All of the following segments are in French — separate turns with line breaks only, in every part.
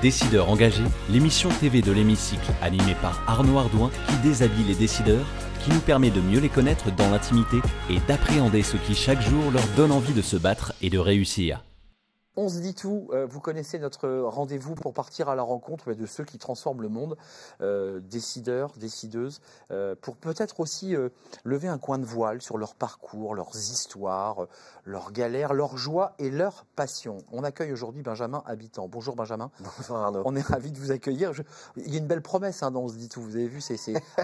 Décideurs engagés, l'émission TV de l'Hémicycle animée par Arnaud Ardouin qui déshabille les décideurs, qui nous permet de mieux les connaître dans l'intimité et d'appréhender ce qui chaque jour leur donne envie de se battre et de réussir.
On se dit tout, vous connaissez notre rendez-vous pour partir à la rencontre de ceux qui transforment le monde, décideurs, décideuses, pour peut-être aussi lever un coin de voile sur leur parcours, leurs histoires, leurs galères, leurs joies et leurs passions. On accueille aujourd'hui Benjamin Habitant. Bonjour Benjamin.
Bonjour Arnaud.
On est ravis de vous accueillir. Il y a une belle promesse dans On se dit tout, vous avez vu,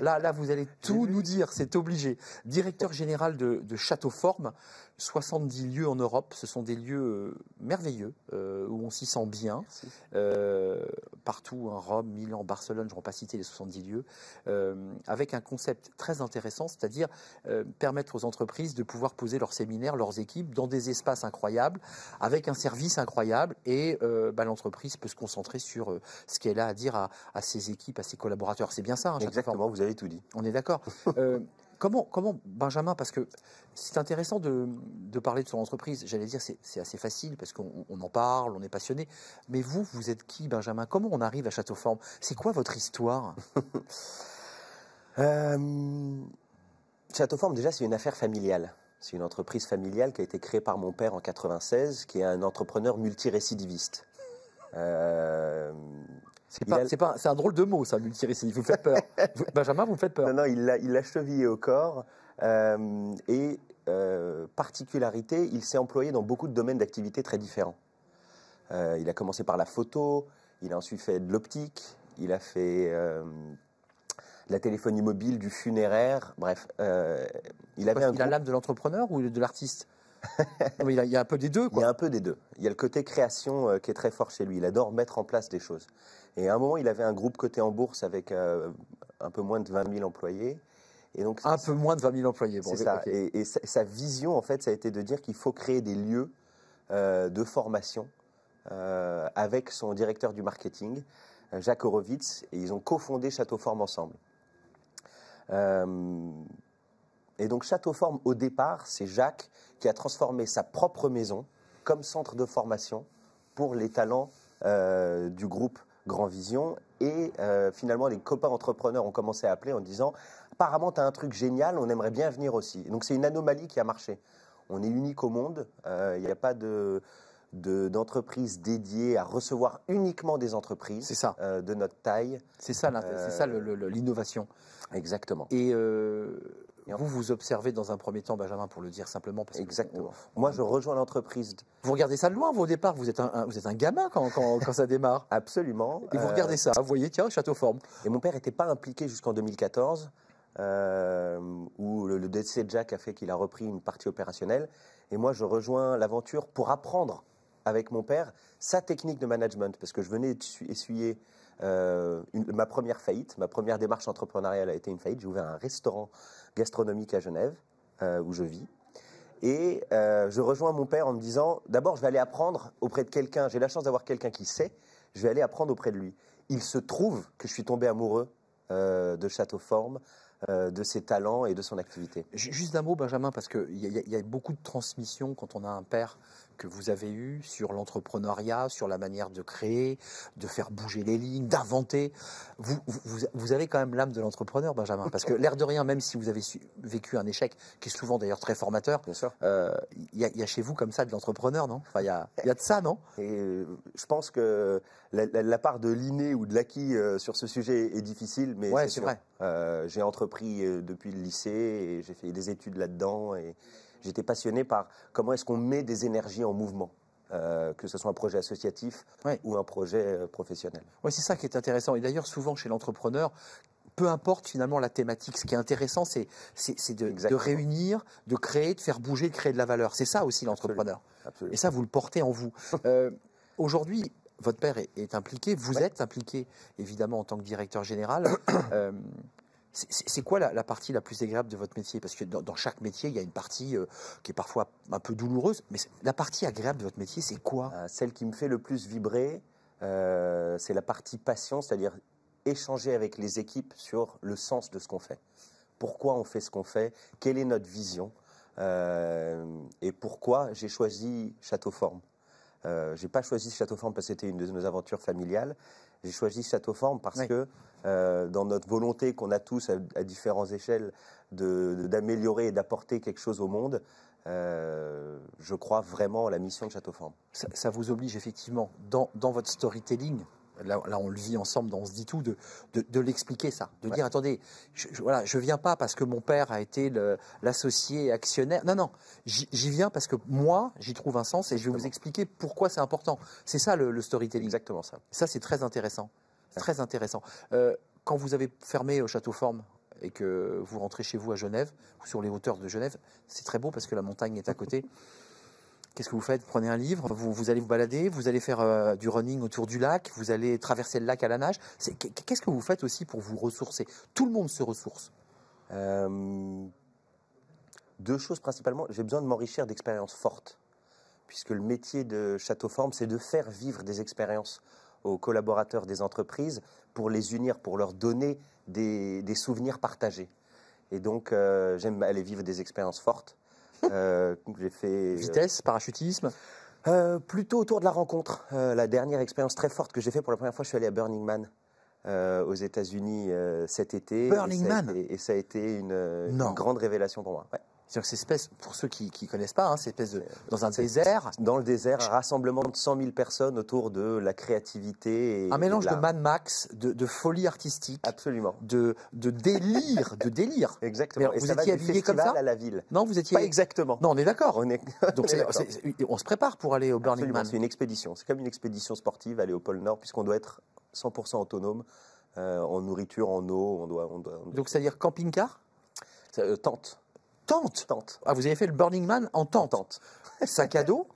là vous allez tout nous dire, c'est obligé. Directeur général de Château Forme, 70 lieux en Europe, ce sont des lieux merveilleux où on s'y sent bien, partout, Rome, Milan, Barcelone, je ne vais pas citer les 70 lieux, avec un concept très intéressant, c'est-à-dire permettre aux entreprises de pouvoir poser leurs séminaires, leurs équipes dans des espaces incroyables, avec un service incroyable, et l'entreprise peut se concentrer sur ce qu'elle a à dire à ses équipes, à ses collaborateurs. C'est bien ça, hein,
Exactement, vous avez tout dit.
On est d'accord. Comment, Benjamin, parce que c'est intéressant de parler de son entreprise, j'allais dire c'est assez facile parce qu'on en parle, on est passionné, mais vous êtes qui, Benjamin? Comment on arrive à Château Forme? C'est quoi votre histoire?
Château Forme, déjà, c'est une affaire familiale. C'est une entreprise familiale qui a été créée par mon père en 96, qui est un entrepreneur multirécidiviste.
C'est un drôle de mot, ça, multirécidiviste. Vous me faites peur. Benjamin, vous me faites peur.
Non, il l'a chevillé au corps. Particularité, il s'est employé dans beaucoup de domaines d'activité très différents. Il a commencé par la photo, il a ensuite fait de l'optique, il a fait de la téléphonie mobile, du funéraire, bref.
Il a l'âme de l'entrepreneur ou de l'artiste? Il y a un peu des deux, quoi.
Il y a un peu des deux. Il y a le côté création qui est très fort chez lui. Il adore mettre en place des choses. Et à un moment, il avait un groupe coté en bourse avec un peu moins de 20 000 employés. Et donc,
un peu moins de 20 000 employés.
Bon, c'est ça. Okay. Et sa vision, en fait, ça a été de dire qu'il faut créer des lieux de formation avec son directeur du marketing, Jacques Horowitz. Et ils ont cofondé Château Forme ensemble. Et donc Château Forme, au départ, c'est Jacques qui a transformé sa propre maison comme centre de formation pour les talents du groupe Grand Vision. Et finalement, les copains entrepreneurs ont commencé à appeler en disant « Apparemment, tu as un truc génial, on aimerait bien venir aussi ». Et donc c'est une anomalie qui a marché. On est unique au monde, il n'y a pas d'entreprise dédiée à recevoir uniquement des entreprises de notre taille.
C'est ça l'innovation.
Exactement.
Et vous observez dans un premier temps, Benjamin, pour le dire simplement. Parce
Exactement. Moi, je rejoins l'entreprise.
Vous regardez ça de loin, vous, au départ. Vous êtes un gamin quand ça démarre.
Absolument.
Et vous regardez ça, vous voyez, tiens, Château Forme.
Et mon père n'était pas impliqué jusqu'en 2014, où le décès de Jacques a fait qu'il a repris une partie opérationnelle. Et moi, je rejoins l'aventure pour apprendre avec mon père sa technique de management, parce que je venais essuyer ma première faillite. Ma première démarche entrepreneuriale a été une faillite. J'ai ouvert un restaurant gastronomique à Genève, où je vis. Et je rejoins mon père en me disant, d'abord, je vais aller apprendre auprès de quelqu'un. J'ai la chance d'avoir quelqu'un qui sait. Je vais aller apprendre auprès de lui. Il se trouve que je suis tombé amoureux de Château Forme, de ses talents et de son activité.
Juste un mot, Benjamin, parce qu'il y a beaucoup de transmissions quand on a un père que vous avez eu sur l'entrepreneuriat, sur la manière de créer, de faire bouger les lignes, d'inventer. Vous avez quand même l'âme de l'entrepreneur, Benjamin, parce que l'air de rien, même si vous avez vécu un échec, qui est souvent d'ailleurs très formateur, il y a chez vous comme ça de l'entrepreneur, non? Enfin, il y a de ça, non?
Et je pense que la part de l'inné ou de l'acquis sur ce sujet est difficile, mais
c'est vrai.
J'ai entrepris depuis le lycée et j'ai fait des études là-dedans et j'étais passionné par comment est-ce qu'on met des énergies en mouvement, que ce soit un projet associatif ou un projet professionnel.
Oui, c'est ça qui est intéressant. Et d'ailleurs, souvent chez l'entrepreneur, peu importe finalement la thématique, ce qui est intéressant, c'est de réunir, de créer, de faire bouger, de créer de la valeur. C'est ça aussi l'entrepreneur.
Absolument.
Et ça, vous le portez en vous. Aujourd'hui, votre père est impliqué, vous êtes impliqué évidemment en tant que directeur général. C'est quoi la partie la plus agréable de votre métier? Parce que dans chaque métier, il y a une partie qui est parfois un peu douloureuse. Mais la partie agréable de votre métier, c'est quoi?
Celle qui me fait le plus vibrer, c'est la partie passion, c'est-à-dire échanger avec les équipes sur le sens de ce qu'on fait. Pourquoi on fait ce qu'on fait? Quelle est notre vision? Et pourquoi j'ai choisi Château Forme? J'ai pas choisi Châteauforme parce que c'était une de nos aventures familiales. J'ai choisi Châteauforme parce que dans notre volonté qu'on a tous à différentes échelles d'améliorer et d'apporter quelque chose au monde, je crois vraiment à la mission de Châteauforme.
Ça vous oblige effectivement, dans votre storytelling, là on le vit ensemble, on se dit tout, de l'expliquer ça, de dire attendez, je viens pas parce que mon père a été l'associé actionnaire, non, j'y viens parce que moi j'y trouve un sens et je vais vous expliquer pourquoi c'est important. C'est ça le storytelling.
Exactement ça.
Ça c'est très intéressant, très intéressant. Quand vous avez fermé au Châteauforme et que vous rentrez chez vous à Genève, ou sur les hauteurs de Genève, c'est très beau parce que la montagne est à côté. Qu'est-ce que vous faites? Vous prenez un livre, vous allez vous balader, vous allez faire du running autour du lac, vous allez traverser le lac à la nage. Qu'est-ce que vous faites aussi pour vous ressourcer? Tout le monde se ressource.
Deux choses principalement. J'ai besoin de m'enrichir d'expériences fortes, puisque le métier de Châteauforme, c'est de faire vivre des expériences aux collaborateurs des entreprises pour les unir, pour leur donner des souvenirs partagés. Et donc, j'aime aller vivre des expériences fortes. J'ai fait
vitesse, parachutisme.
Plutôt autour de la rencontre. La dernière expérience très forte que j'ai fait pour la première fois, je suis allé à Burning Man aux États-Unis cet été.
Burning Man.
Et ça a été une grande révélation pour moi. Ouais.
C'est-à-dire que c'est espèce, pour ceux qui ne connaissent pas, c'est espèce dans un désert.
Dans le désert, un rassemblement de 100 000 personnes autour de la créativité.
Un mélange de Mad Max, de folie artistique.
Absolument.
De délire, de délire.
Exactement.
Mais vous étiez habillé comme ça
à la ville.
Non, vous étiez...
Pas exactement.
Non, on est d'accord. Donc
on
on se prépare pour aller au Burning Man.
C'est une expédition. C'est comme une expédition sportive, aller au pôle Nord, puisqu'on doit être 100% autonome en nourriture, en eau.
Donc c'est-à-dire camping-car?
Tente.
Tente. Ah, vous avez fait le Burning Man en tente. Sac à dos?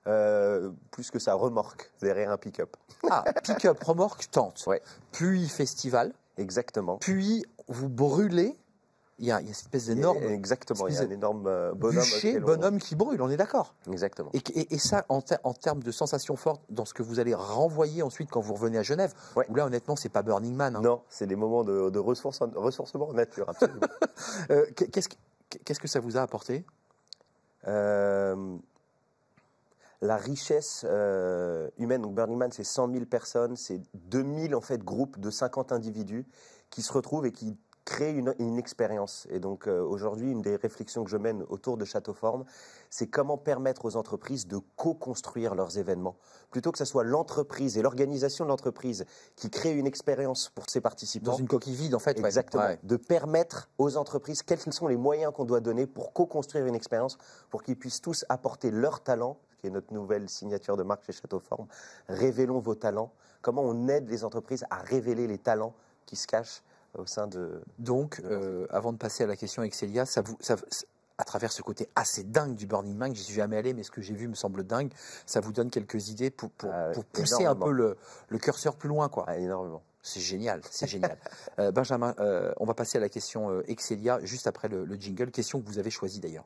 Plus que ça, remorque derrière un pick-up.
Ah, pick-up, remorque, tente.
Ouais.
Puis festival.
Exactement.
Puis vous brûlez. Il y a cette espèce d'énorme.
Exactement, il y a un énorme bonhomme.
Bonhomme qui brûle, on est d'accord.
Exactement.
Et ça, en termes de sensations fortes, dans ce que vous allez renvoyer ensuite quand vous revenez à Genève, où là, honnêtement, c'est pas Burning Man. Hein.
Non, c'est des moments de ressourcement en nature, absolument.
Qu'est-ce que ça vous a apporté?
La richesse humaine. Donc Burning Man, c'est 100 000 personnes, c'est 2000 en fait groupes de 50 individus qui se retrouvent et qui créent une expérience. Et donc aujourd'hui, une des réflexions que je mène autour de Châteauforme, c'est comment permettre aux entreprises de co-construire leurs événements. Plutôt que ce soit l'entreprise et l'organisation de l'entreprise qui crée une expérience pour ses participants.
Dans une coquille vide, en fait.
Exactement.
Ouais.
De permettre aux entreprises, quels sont les moyens qu'on doit donner pour co-construire une expérience, pour qu'ils puissent tous apporter leur talent, qui est notre nouvelle signature de marque chez Châteauforme. Révélons vos talents. Comment on aide les entreprises à révéler les talents qui se cachent au sein de...
Donc, avant de passer à la question avec Célia, à travers ce côté assez dingue du Burning Man, j'y suis jamais allé, mais ce que j'ai vu me semble dingue, ça vous donne quelques idées pour pousser un peu le curseur plus loin, quoi.
Énormément.
C'est génial, c'est génial. Benjamin, on va passer à la question Excelia juste après le jingle, question que vous avez choisie d'ailleurs.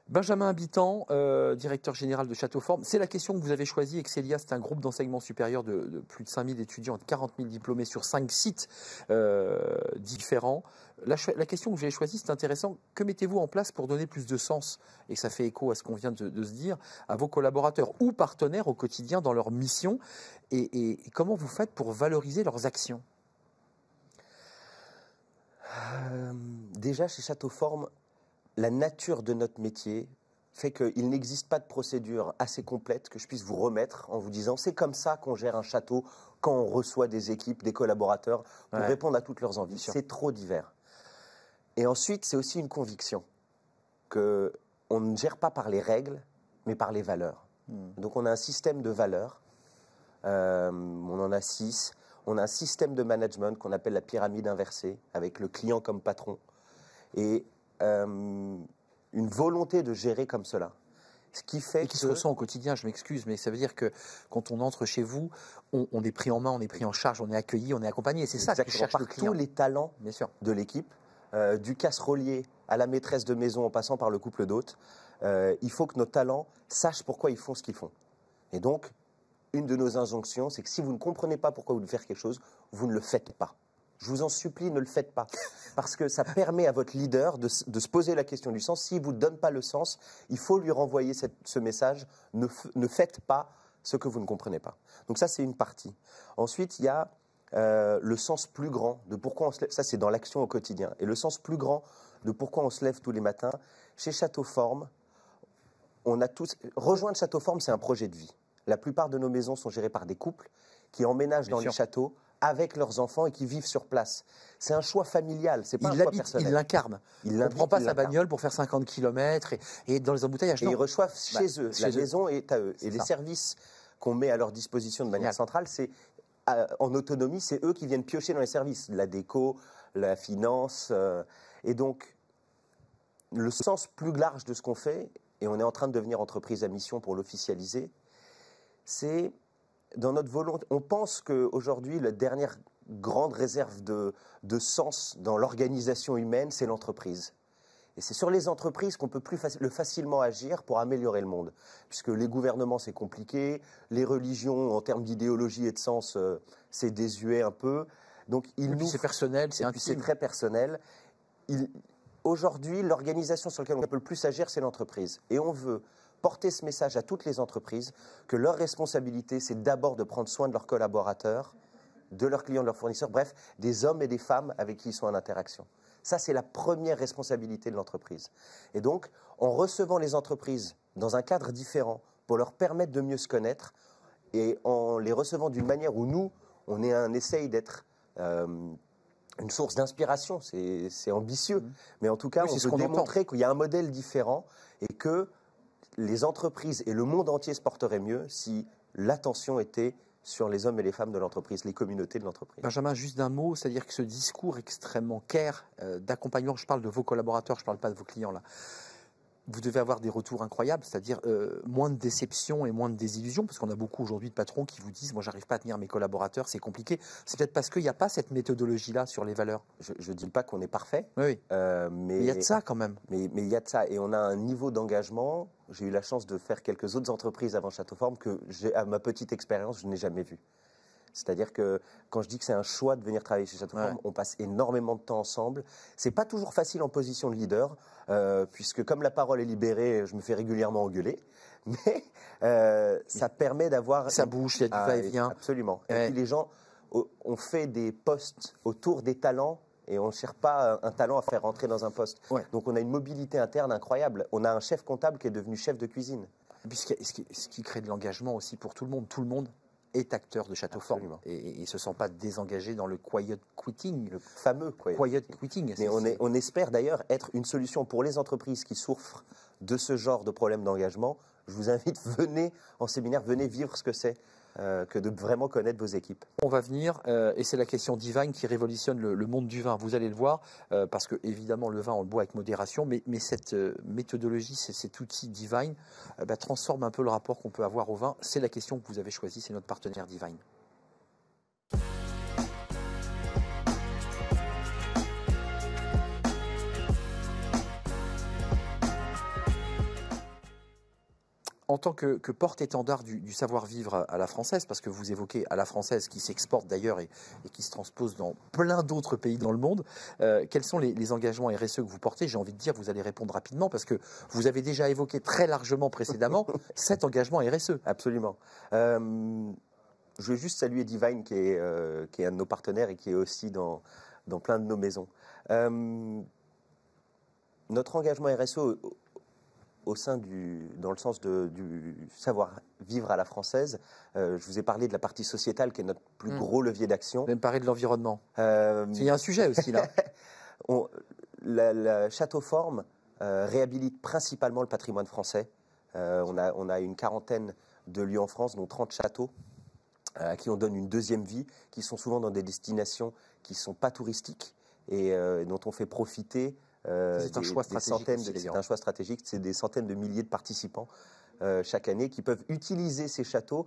Benjamin Habitant, directeur général de Châteauforme. C'est la question que vous avez choisie. Excelia, c'est un groupe d'enseignement supérieur de plus de 5000 étudiants, de 40 000 diplômés sur 5 sites différents. La question que vous avez choisie, c'est intéressant. Que mettez-vous en place pour donner plus de sens, et ça fait écho à ce qu'on vient de se dire, à vos collaborateurs ou partenaires au quotidien dans leur mission, et comment vous faites pour valoriser leurs actions?
Déjà, chez Châteauforme, la nature de notre métier fait qu'il n'existe pas de procédure assez complète que je puisse vous remettre en vous disant c'est comme ça qu'on gère un château quand on reçoit des équipes, des collaborateurs pour répondre à toutes leurs envies. C'est trop divers. Et ensuite, c'est aussi une conviction qu'on ne gère pas par les règles, mais par les valeurs. Donc on a un système de valeurs, on en a 6. On a un système de management qu'on appelle la pyramide inversée, avec le client comme patron. Et une volonté de gérer comme cela. Ce qui fait
se ressent au quotidien, je m'excuse, mais ça veut dire que quand on entre chez vous, on est pris en main, on est pris en charge, on est accueilli, on est accompagné. C'est ça que cherche le client.
Tous les talents de l'équipe, du casserolier à la maîtresse de maison en passant par le couple d'hôtes, il faut que nos talents sachent pourquoi ils font ce qu'ils font. Et donc, une de nos injonctions, c'est que si vous ne comprenez pas pourquoi vous devez faire quelque chose, vous ne le faites pas. Je vous en supplie, ne le faites pas. Parce que ça permet à votre leader de se poser la question du sens. S'il ne vous donne pas le sens, il faut lui renvoyer ce message. Ne faites pas ce que vous ne comprenez pas. Donc ça, c'est une partie. Ensuite, il y a le sens plus grand de pourquoi on se lève. Ça, c'est dans l'action au quotidien. Et le sens plus grand de pourquoi on se lève tous les matins. Chez Château Forme, on a tous... Rejoindre Château Forme, c'est un projet de vie. La plupart de nos maisons sont gérées par des couples qui emménagent dans les châteaux avec leurs enfants et qui vivent sur place. C'est un choix familial, c'est pas un choix personnel.
Il l'incarne. Il ne prend pas sa bagnole pour faire 50 km et dans les embouteillages.
Et ils reçoivent chez eux. La maison est à eux. Et les services qu'on met à leur disposition de manière centrale, c'est en autonomie, c'est eux qui viennent piocher dans les services. La déco, la finance. Et donc, le sens plus large de ce qu'on fait, et on est en train de devenir entreprise à mission pour l'officialiser, c'est dans notre volonté. On pense qu'aujourd'hui, la dernière grande réserve de sens dans l'organisation humaine, c'est l'entreprise. Et c'est sur les entreprises qu'on peut plus facilement agir pour améliorer le monde. Puisque les gouvernements, c'est compliqué, les religions, en termes d'idéologie et de sens, c'est désuet un peu. Donc,
c'est personnel, c'est intime.
C'est très personnel. Aujourd'hui, l'organisation sur laquelle on peut le plus agir, c'est l'entreprise. Et on veut porter ce message à toutes les entreprises que leur responsabilité, c'est d'abord de prendre soin de leurs collaborateurs, de leurs clients, de leurs fournisseurs, bref, des hommes et des femmes avec qui ils sont en interaction. Ça, c'est la première responsabilité de l'entreprise. Et donc, en recevant les entreprises dans un cadre différent pour leur permettre de mieux se connaître et en les recevant d'une manière où nous, on essaye d'être une source d'inspiration, c'est ambitieux, mais en tout cas, on veut démontrer qu'il y a un modèle différent et que les entreprises et le monde entier se porteraient mieux si l'attention était sur les hommes et les femmes de l'entreprise, les communautés de l'entreprise.
Benjamin, juste d'un mot, c'est-à-dire que ce discours extrêmement care d'accompagnement, je parle de vos collaborateurs, je ne parle pas de vos clients là, vous devez avoir des retours incroyables, c'est-à-dire moins de déception et moins de désillusion, parce qu'on a beaucoup aujourd'hui de patrons qui vous disent « moi, j'arrive pas à tenir mes collaborateurs, c'est compliqué ». C'est peut-être parce qu'il n'y a pas cette méthodologie-là sur les valeurs.
Je ne dis pas qu'on est parfait,
oui. Mais il y a de ça quand même.
Mais il y a de ça, et on a un niveau d'engagement. J'ai eu la chance de faire quelques autres entreprises avant Château Forme que, à ma petite expérience, je n'ai jamais vu. C'est-à-dire que quand je dis que c'est un choix de venir travailler chez Château Forme, on passe énormément de temps ensemble. C'est pas toujours facile en position de leader, puisque comme la parole est libérée, je me fais régulièrement engueuler. Mais ça permet d'avoir...
Ça bouge, il y a du va-et-vient.
Absolument. Et puis les gens, on fait des postes autour des talents et on ne cherche pas un talent à faire rentrer dans un poste. Donc on a une mobilité interne incroyable. On a un chef comptable qui est devenu chef de cuisine.
Et puis ce qui crée de l'engagement aussi pour tout le monde. Tout le monde est acteur de Château Forme et il ne se sent pas désengagé dans le quiet quitting.
Le fameux quiet
quitting.
Mais on espère d'ailleurs être une solution pour les entreprises qui souffrent de ce genre de problème d'engagement. Je vous invite, venez en séminaire, venez vivre ce que c'est que de vraiment connaître vos équipes.
On va venir, et c'est la question Divine qui révolutionne le monde du vin. Vous allez le voir, parce que évidemment le vin on le boit avec modération, mais cette méthodologie, cet outil Divine transforme un peu le rapport qu'on peut avoir au vin. C'est la question que vous avez choisie, c'est notre partenaire Divine. En tant que porte-étendard du savoir-vivre à la française, parce que vous évoquez à la française qui s'exporte d'ailleurs et qui se transpose dans plein d'autres pays dans le monde, quels sont les engagements RSE que vous portez? J'ai envie de dire, vous allez répondre rapidement, parce que vous avez déjà évoqué très largement précédemment cet engagement RSE.
Absolument. Je veux juste saluer Divine, qui est un de nos partenaires et qui est aussi dans plein de nos maisons. Notre engagement RSE... dans le sens du savoir-vivre à la française, je vous ai parlé de la partie sociétale qui est notre plus gros levier d'action.
Vous allez me parler de l'environnement. Il y a un sujet aussi là.
La Château Forme réhabilite principalement le patrimoine français. On a une quarantaine de lieux en France, dont 30 châteaux, à qui on donne une deuxième vie, qui sont souvent dans des destinations qui ne sont pas touristiques et dont on fait profiter...
c'est un choix stratégique.
C'est un choix stratégique. C'est des centaines de milliers de participants chaque année qui peuvent utiliser ces châteaux.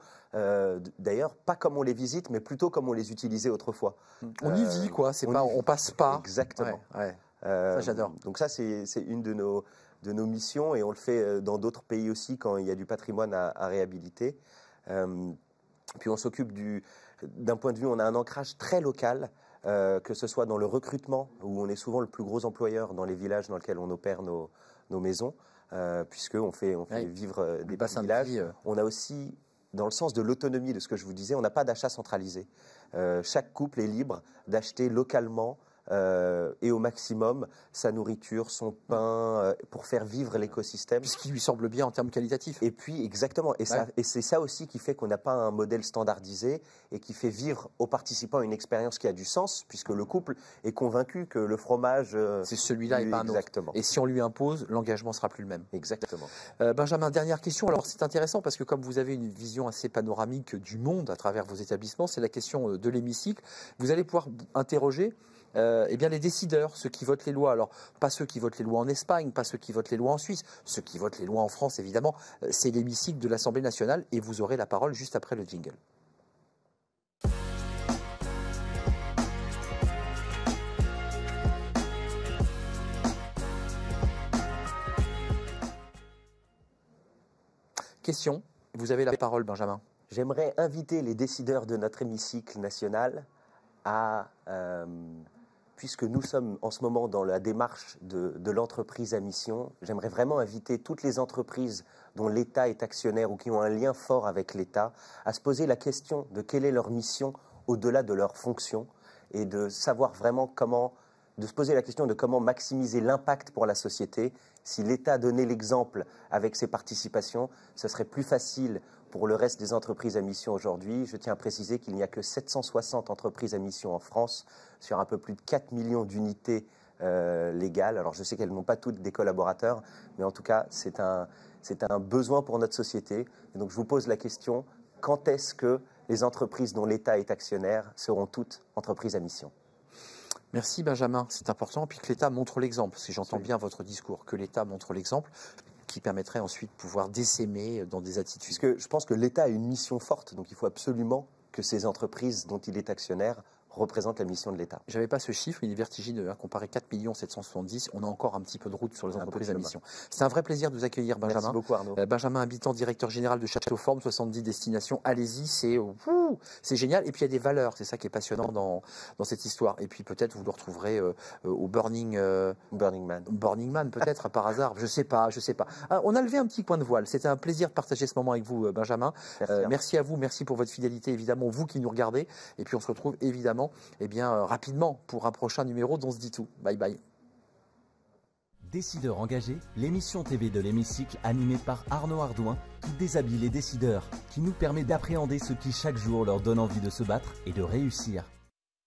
D'ailleurs, pas comme on les visite, mais plutôt comme on les utilisait autrefois.
On y vit, quoi. On passe pas.
Exactement.
Ça, j'adore.
Donc ça, c'est une de nos missions et on le fait dans d'autres pays aussi quand il y a du patrimoine à réhabiliter. Puis on s'occupe d'un point de vue, on a un ancrage très local, que ce soit dans le recrutement, où on est souvent le plus gros employeur dans les villages dans lesquels on opère nos maisons, puisqu'on fait vivre des petits villages. On a aussi, dans le sens de l'autonomie de ce que je vous disais, on n'a pas d'achat centralisé. Chaque couple est libre d'acheter localement et au maximum sa nourriture, son pain, pour faire vivre l'écosystème.
Puisqu'il lui semble bien en termes qualitatifs.
Et puis, exactement. Et c'est ça aussi qui fait qu'on n'a pas un modèle standardisé et qui fait vivre aux participants une expérience qui a du sens, puisque le couple est convaincu que le fromage...
c'est celui-là et pas un autre.
Exactement.
Et si on lui impose, l'engagement ne sera plus le même.
Exactement.
Benjamin, dernière question. Alors, c'est intéressant parce que comme vous avez une vision assez panoramique du monde à travers vos établissements, c'est la question de l'hémicycle. Vous allez pouvoir interroger eh bien les décideurs, ceux qui votent les lois. Alors, pas ceux qui votent les lois en Espagne, pas ceux qui votent les lois en Suisse, ceux qui votent les lois en France, évidemment. C'est l'hémicycle de l'Assemblée nationale et vous aurez la parole juste après le jingle. Question. Vous avez la parole, Benjamin.
J'aimerais inviter les décideurs de notre hémicycle national à... puisque nous sommes en ce moment dans la démarche de l'entreprise à mission, j'aimerais vraiment inviter toutes les entreprises dont l'État est actionnaire ou qui ont un lien fort avec l'État à se poser la question de quelle est leur mission au-delà de leur fonction et de savoir vraiment de se poser la question de comment maximiser l'impact pour la société. Si l'État donnait l'exemple avec ses participations, ce serait plus facile pour le reste des entreprises à mission aujourd'hui. Je tiens à préciser qu'il n'y a que 760 entreprises à mission en France sur un peu plus de 4 millions d'unités légales. Alors je sais qu'elles n'ont pas toutes des collaborateurs, mais en tout cas c'est un besoin pour notre société. Et donc je vous pose la question, quand est-ce que les entreprises dont l'État est actionnaire seront toutes entreprises à mission ?
Merci Benjamin, c'est important, puis que l'État montre l'exemple, si j'entends bien votre discours, que l'État montre l'exemple, qui permettrait ensuite de pouvoir décémer dans des attitudes.
Parce que je pense que l'État a une mission forte, donc il faut absolument que ces entreprises dont il est actionnaire représente la mission de l'État.
Je n'avais pas ce chiffre, il est vertigineux. Comparé 4 770 000, on a encore un petit peu de route sur les entreprises à mission. C'est un vrai plaisir de vous accueillir, Benjamin.
Merci beaucoup, Arnaud.
Benjamin Habitant, directeur général de Château Forme, 70 destinations. Allez-y, c'est génial. Et puis il y a des valeurs, c'est ça qui est passionnant dans cette histoire. Et puis peut-être vous le retrouverez au Burning Man, peut-être par hasard. Je sais pas. On a levé un petit point de voile. C'était un plaisir de partager ce moment avec vous, Benjamin. Merci à vous, merci pour votre fidélité, évidemment, vous qui nous regardez. Et puis on se retrouve évidemment rapidement pour un prochain numéro dont on se dit tout. Bye bye.
Décideurs engagés, l'émission TV de l'hémicycle animée par Arnaud Ardouin qui déshabille les décideurs, qui nous permet d'appréhender ce qui chaque jour leur donne envie de se battre et de réussir.